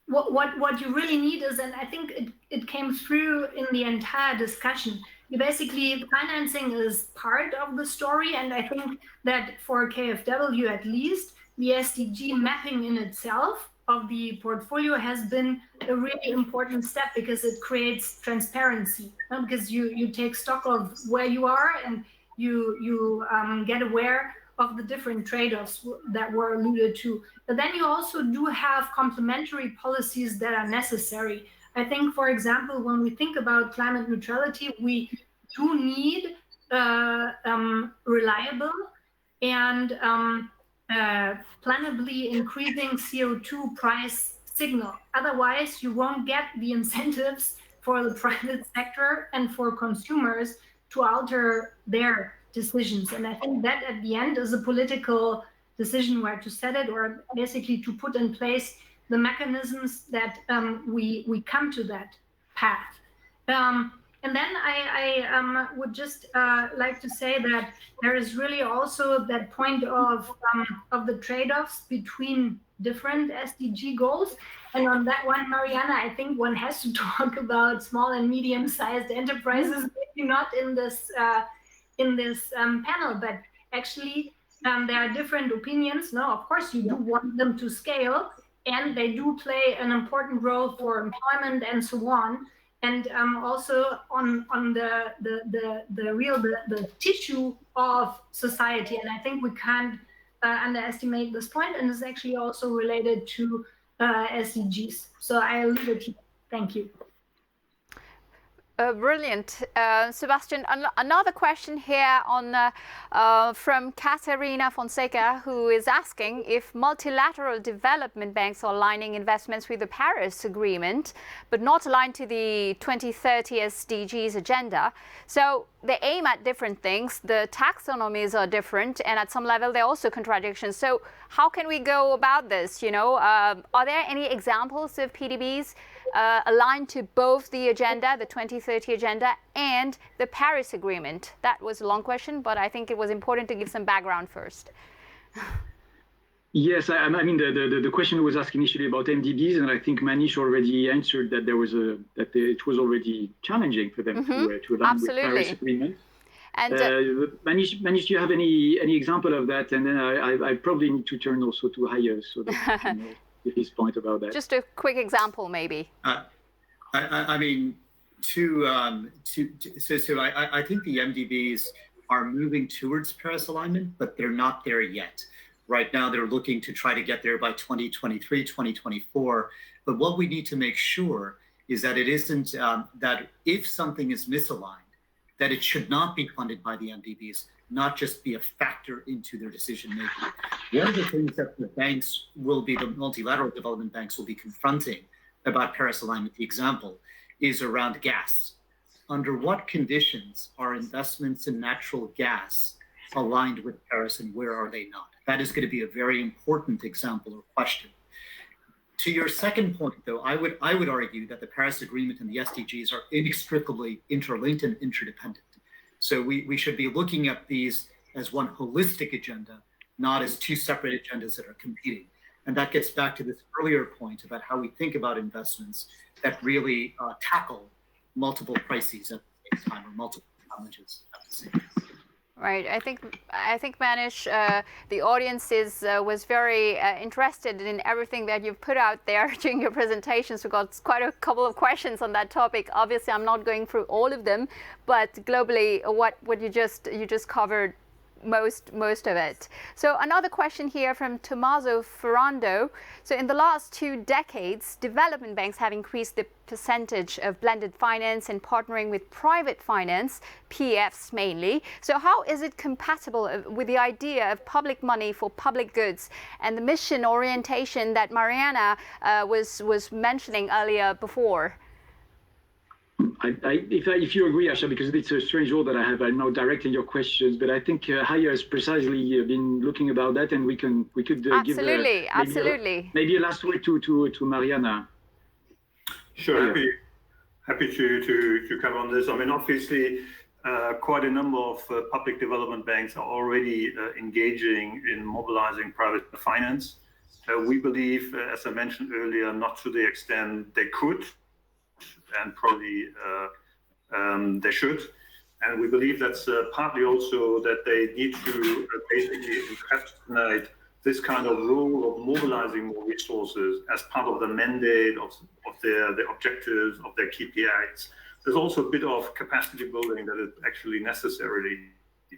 what you really need is, and I think it came through in the entire discussion, basically financing is part of the story, and I think that for KfW at least, the SDG mapping in itself of the portfolio has been a really important step, because it creates transparency, because you take stock of where you are, and you get aware of the different trade-offs that were alluded to. But then you also do have complementary policies that are necessary. I think, for example, when we think about climate neutrality, we do need reliable and planably increasing CO2 price signal. Otherwise, you won't get the incentives for the private sector and for consumers to alter their decisions. And I think that at the end is a political decision where to set it, or basically to put in place the mechanisms that we come to that path. And then I would just like to say that there is really also that point of the trade-offs between different SDG goals. And on that one, Mariana, I think one has to talk about small and medium-sized enterprises, maybe not in this panel, but actually there are different opinions. No, of course you do want them to scale, and they do play an important role for employment and so on. And also on the tissue of society. And I think we can't underestimate this point, and it's actually also related to SDGs. So I'll leave it here. Thank you. Brilliant. Sébastien, another question here from Caterina Fonseca, who is asking if multilateral development banks are aligning investments with the Paris Agreement, but not aligned to the 2030 SDGs agenda. So they aim at different things. The taxonomies are different, and at some level, they're also contradictions. So how can we go about this? Are there any examples of PDBs aligned to both the agenda, the 2030 agenda, and the Paris Agreement? That was a long question, but I think it was important to give some background first. Yes, I mean the question was asked initially about MDBs, and I think Manish already answered that it was already challenging for them to align with Paris Agreement. And Manish, do you have any example of that? And then I probably need to turn also to Hayes so that his point about that. Just a quick example, maybe. I mean, so I think the MDBs are moving towards Paris alignment, but they're not there yet. Right now, they're looking to try to get there by 2023, 2024. But what we need to make sure is that it isn't that if something is misaligned, that it should not be funded by the MDBs, not just be a factor into their decision making. One of the things that the multilateral development banks will be confronting about Paris alignment, the example, is around gas. Under what conditions are investments in natural gas aligned with Paris, and where are they not? That is going to be a very important example or question. To your second point, though, I would argue that the Paris Agreement and the SDGs are inextricably interlinked and interdependent. So we should be looking at these as one holistic agenda, not as two separate agendas that are competing. And that gets back to this earlier point about how we think about investments that really tackle multiple crises at the same time, or multiple challenges at the same time. Right. I think Manish, the audience was very interested in everything that you've put out there during your presentations. We got quite a couple of questions on that topic. Obviously, I'm not going through all of them, but globally, what you just covered most of it. So another question here from Tommaso Ferrando. So in the last 2 decades, development banks have increased the percentage of blended finance and partnering with private finance, PFs mainly. So how is it compatible with the idea of public money for public goods and the mission orientation that Mariana was mentioning earlier before? If you agree, Asha, because it's a strange role that I have, I'm now directing your questions, but I think Haya has precisely been looking about that, and we could absolutely. Maybe a last word to Mariana. Sure, happy to cover on this. I mean, obviously, quite a number of public development banks are already engaging in mobilizing private finance. We believe, as I mentioned earlier, not to the extent they could, and probably they should. And we believe that's partly also that they need to basically encapsulate this kind of role of mobilizing more resources as part of the mandate of their objectives, of their KPIs. There's also a bit of capacity building that is actually necessary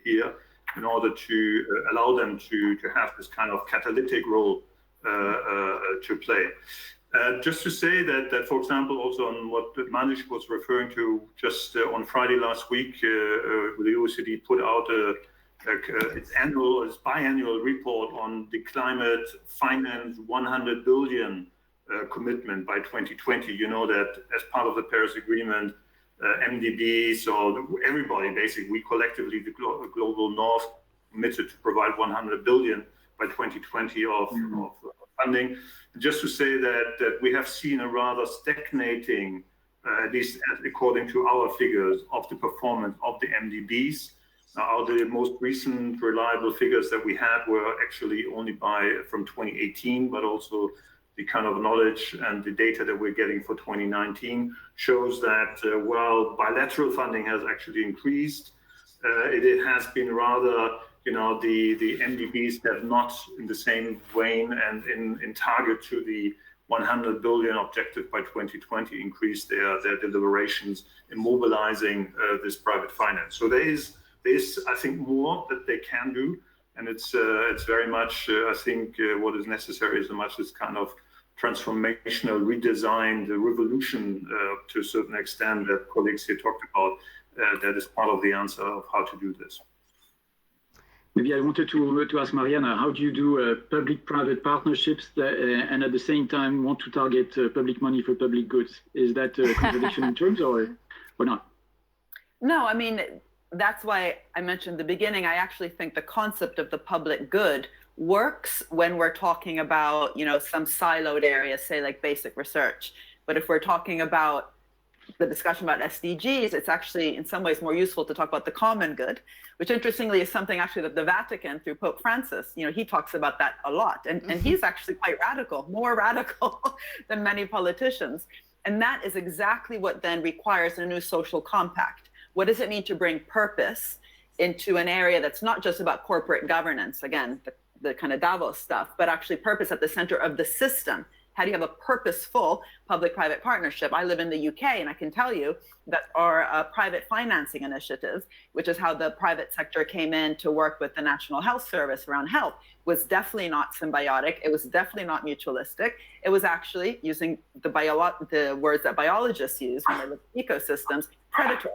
here in order to allow them to have this kind of catalytic role to play. Just to say that, for example, also on what Manish was referring to, just on Friday last week, the OECD put out its biannual report on the climate finance 100 billion commitment by 2020. You know that as part of the Paris Agreement, MDBs, or everybody basically, we collectively, the global north, committed to provide 100 billion by 2020 of funding. Just to say that we have seen a rather stagnating, at least according to our figures, of the performance of the MDBs. Now, the most recent reliable figures that we had were actually only from 2018, but also the kind of knowledge and the data that we're getting for 2019 shows that while bilateral funding has actually increased, it has been rather, the MDBs have not in the same vein and in target to the 100 billion objective by 2020 increased their deliberations in mobilizing this private finance. So there is, I think, more that they can do, and it's very much, I think, what is necessary is much this kind of transformational redesign, the revolution to a certain extent that colleagues here talked about. That is part of the answer of how to do this. Maybe I wanted to ask Mariana, how do you do public-private partnerships and at the same time want to target public money for public goods? Is that a contradiction in terms or not? No, I mean, that's why I mentioned at the beginning, I actually think the concept of the public good works when we're talking about, some siloed areas, say like basic research. But if we're talking about the discussion about SDGs, it's actually in some ways more useful to talk about the common good, which interestingly is something actually that the Vatican through Pope Francis, he talks about that a lot. And he's actually quite radical, more radical than many politicians. And that is exactly what then requires a new social compact. What does it mean to bring purpose into an area that's not just about corporate governance, again, the kind of Davos stuff, but actually purpose at the center of the system? How do you have a purposeful public-private partnership? I live in the UK, and I can tell you that our private financing initiative, which is how the private sector came in to work with the National Health Service around health, was definitely not symbiotic. It was definitely not mutualistic. It was actually, using the words that biologists use when they look at ecosystems, predatory.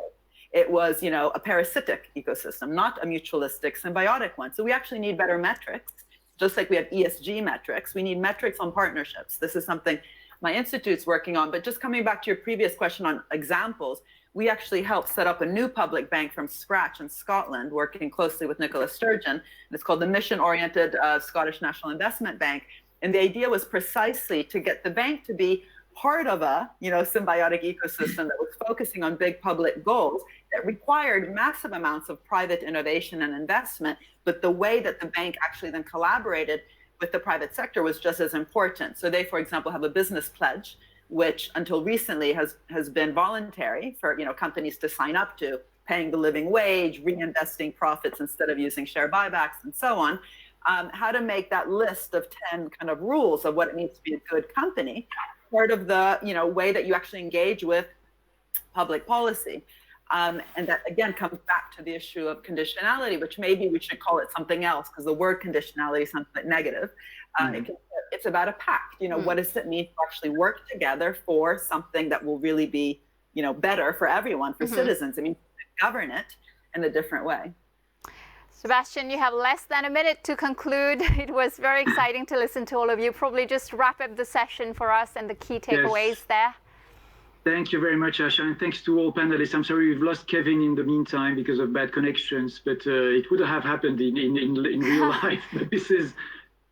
It was, a parasitic ecosystem, not a mutualistic, symbiotic one. So we actually need better metrics. Just like we have ESG metrics, we need metrics on partnerships. This is something my institute's working on. But just coming back to your previous question on examples, we actually helped set up a new public bank from scratch in Scotland, working closely with Nicola Sturgeon. And it's called the Mission-Oriented Scottish National Investment Bank. And the idea was precisely to get the bank to be part of a symbiotic ecosystem that was focusing on big public goals that required massive amounts of private innovation and investment, but the way that the bank actually then collaborated with the private sector was just as important. So they, for example, have a business pledge, which until recently has been voluntary for companies to sign up to, paying the living wage, reinvesting profits instead of using share buybacks, and so on. How to make that list of 10 kind of rules of what it means to be a good company part of the way that you actually engage with public policy. And that again comes back to the issue of conditionality, which maybe we should call it something else because the word conditionality sounds a bit negative. It's about a pact. What does it mean to actually work together for something that will really be, better for everyone, for citizens? I mean, govern it in a different way. Sébastien, you have less than a minute to conclude. It was very exciting to listen to all of you. Probably just wrap up the session for us and the key takeaways there. Thank you very much, Asha, and thanks to all panelists. I'm sorry we've lost Kevin in the meantime because of bad connections, but it would have happened in real life. But this is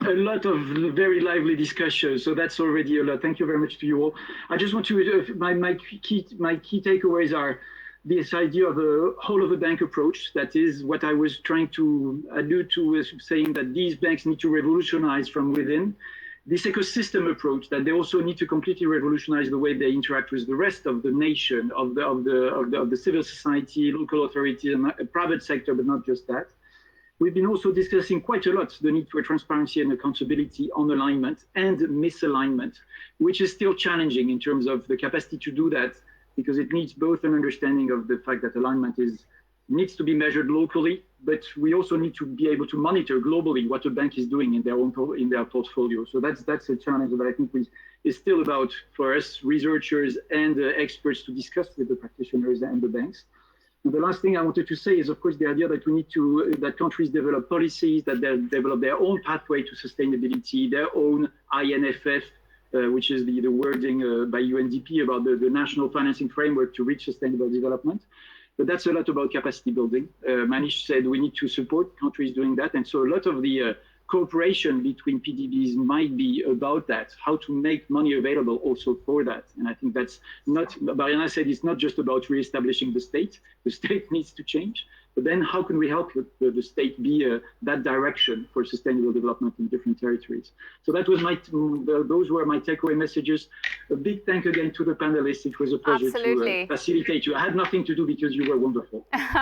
a lot of very lively discussion, so that's already a lot. Thank you very much to you all. I just want to, my key takeaways are this idea of a whole of a bank approach. That is what I was trying to allude to, saying that these banks need to revolutionize from within. This ecosystem approach, that they also need to completely revolutionize the way they interact with the rest of the nation, of the civil society, local authority, and private sector, but not just that. We've been also discussing quite a lot the need for transparency and accountability on alignment and misalignment, which is still challenging in terms of the capacity to do that, because it needs both an understanding of the fact that alignment needs to be measured locally, but we also need to be able to monitor globally what a bank is doing in their portfolio. So that's a challenge that I think is still about for us researchers and experts to discuss with the practitioners and the banks. And the last thing I wanted to say is, of course, the idea that we need that countries develop policies, that they develop their own pathway to sustainability, their own INFF, which is the wording by UNDP about the national financing framework to reach sustainable development. But that's a lot about capacity building. Manish said we need to support countries doing that. And so a lot of the cooperation between PDBs might be about that, how to make money available also for that. And I think that's not, Mariana said, it's not just about reestablishing the state. The state needs to change. But then how can we help the state be that direction for sustainable development in different territories? So that was those were my takeaway messages. A big thank again to the panelists. It was a pleasure to facilitate you. I had nothing to do because you were wonderful.